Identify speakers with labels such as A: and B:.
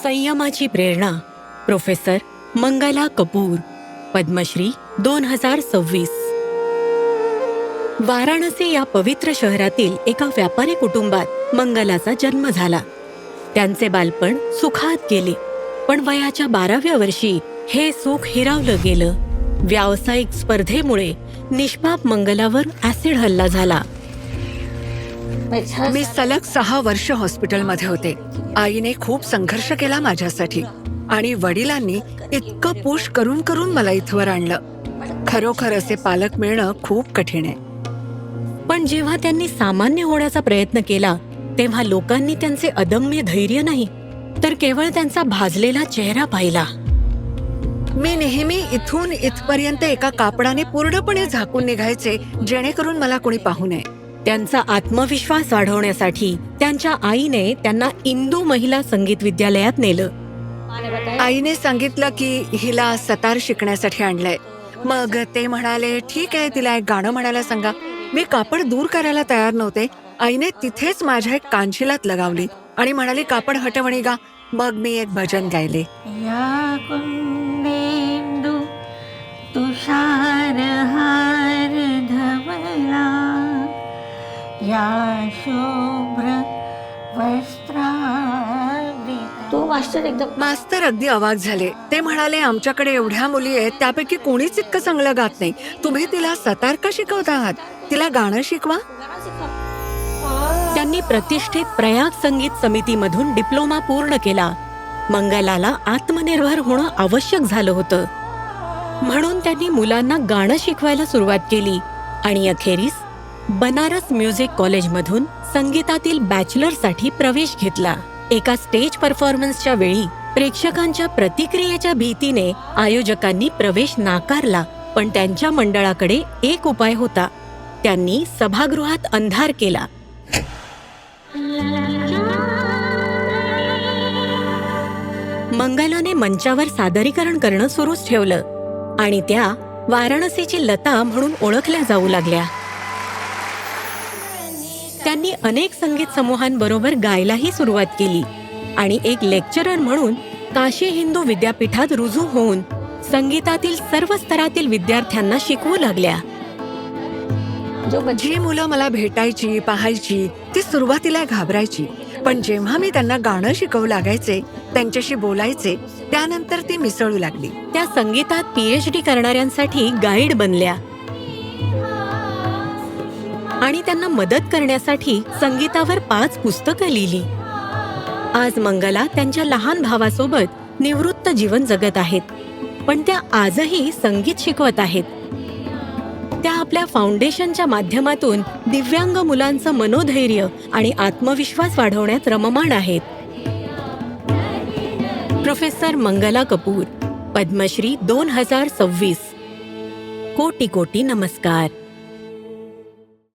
A: संयमाची प्रेरणा. Professor Mangala Kapoor, Padmashri 2026. Varanasi या पवित्र शहरातील एका व्यापारी कुटुंबात मंगलाचा जन्म झाला. त्यांचे बालपण सुखात गेले, पण वयाच्या 12व्या वर्षी हे सुख हिरावलं गेलं. व्यावसायिक स्पर्धेमुळे निष्पाप मंगलावर ऍसिड हल्ला झाला.
B: मी सलग 6 वर्ष हॉस्पिटलमध्ये होते. आईने खूप संघर्ष केला माझ्यासाठी आणि वडिलांनी इतकं पुश करून करून मला इथवर आणलं. खरोखर असे पालक मिळणं खूप कठीण आहे.
A: पण जेव्हा त्यांनी सामान्य होण्याचा प्रयत्न केला तेव्हा लोकांनी त्यांचे अदम्य धैर्य नाही तर केवळ त्यांचा भाजलेला चेहरा पाहिला.
B: मी नेहमी इथून इथपर्यंत एका कापडाने पूर्णपणे झाकून निघायचे, जेणेकरून मला कोणी पाहू नये.
A: त्यांचा आत्मविश्वास वाढवण्यासाठी त्यांच्या आईने त्यांना इंदू महिला संगीत विद्यालयात नेलं.
B: आईने सांगितलं की हिला सतार शिकण्यासाठी आणलंय. मग ते म्हणाले, ठीक आहे, तिला एक गाणं म्हणायला सांगा. मी कापड दूर करायला तयार नव्हते. आईने तिथेच माझ्या एक कानशिलात लगावली आणि म्हणाली, कापड हटवणी गा. मग मी एक भजन गायले.
C: या कुंदेंदू तुषार हार धवला, या शुभ्र वस्त्रावृता.
B: मास्तर अगदी अवाक झाले. ते म्हणाले, आमच्याकडे एवढ्या मुली आहेत, त्यापैकी कोणीच इतकं चांगलं गात नाही. तुम्ही तिला सतार का शिकवत आहात? तिला गाणं शिकवा.
A: त्यांनी प्रतिष्ठित प्रयाग संगीत समितीमधून डिप्लोमा पूर्ण केला. मंगलाला आत्मनिर्भर होणं आवश्यक झालं होतं, म्हणून त्यांनी मुलांना गाणं शिकवायला सुरुवात केली आणि अखेरीस बनारस म्युझिक कॉलेजमधून संगीतातील बॅचलरसाठी प्रवेश घेतला. एका स्टेज परफॉर्मन्सच्या वेळी प्रेक्षकांच्या प्रतिक्रियेच्या भीतीने आयोजकांनी प्रवेश नाकारला. पण त्यांच्या मंडळाकडे एक उपाय होता. त्यांनी सभागृहात अंधार केला. मंगलाने मंचावर सादरीकरण करणं सुरूच ठेवलं आणि त्या वाराणसीची लता म्हणून ओळखल्या जाऊ लागल्या. त्यांनी अनेक संगीत समूहांबरोबर गायलाही सुरुवात केली आणि एक लेक्चरर म्हणून काशी हिंदू विद्यापीठात रुजू होऊन संगीतातील सर्व स्तरातील विद्यार्थ्यांना शिकवू लागल्या.
B: जी मुलं मला भेटायची, पाहायची, ती सुरुवातीला घाबरायची. पण जेव्हा मी त्यांना गाणं शिकवू लागायचे, त्यांच्याशी बोलायचे, त्यानंतर ती मिसळू लागली.
A: त्या संगीतात PhD करणाऱ्यांसाठी गाईड बनल्या आणि त्यांना मदत करण्यासाठी संगीतावर 5 पुस्तकं लिहिली. आज मंगला त्यांच्या लहान भावासोबत निवृत्त जीवन जगत आहेत, पण त्या आजही संगीत शिकवत आहेत. त्या आपल्या फाउंडेशनच्या माध्यमातून दिव्यांग मुलांचं मनोधैर्य आणि आत्मविश्वास वाढवण्यात रममाण आहेत. प्रोफेसर मंगला कपूर, पद्मश्री 2026. कोटी कोटी नमस्कार.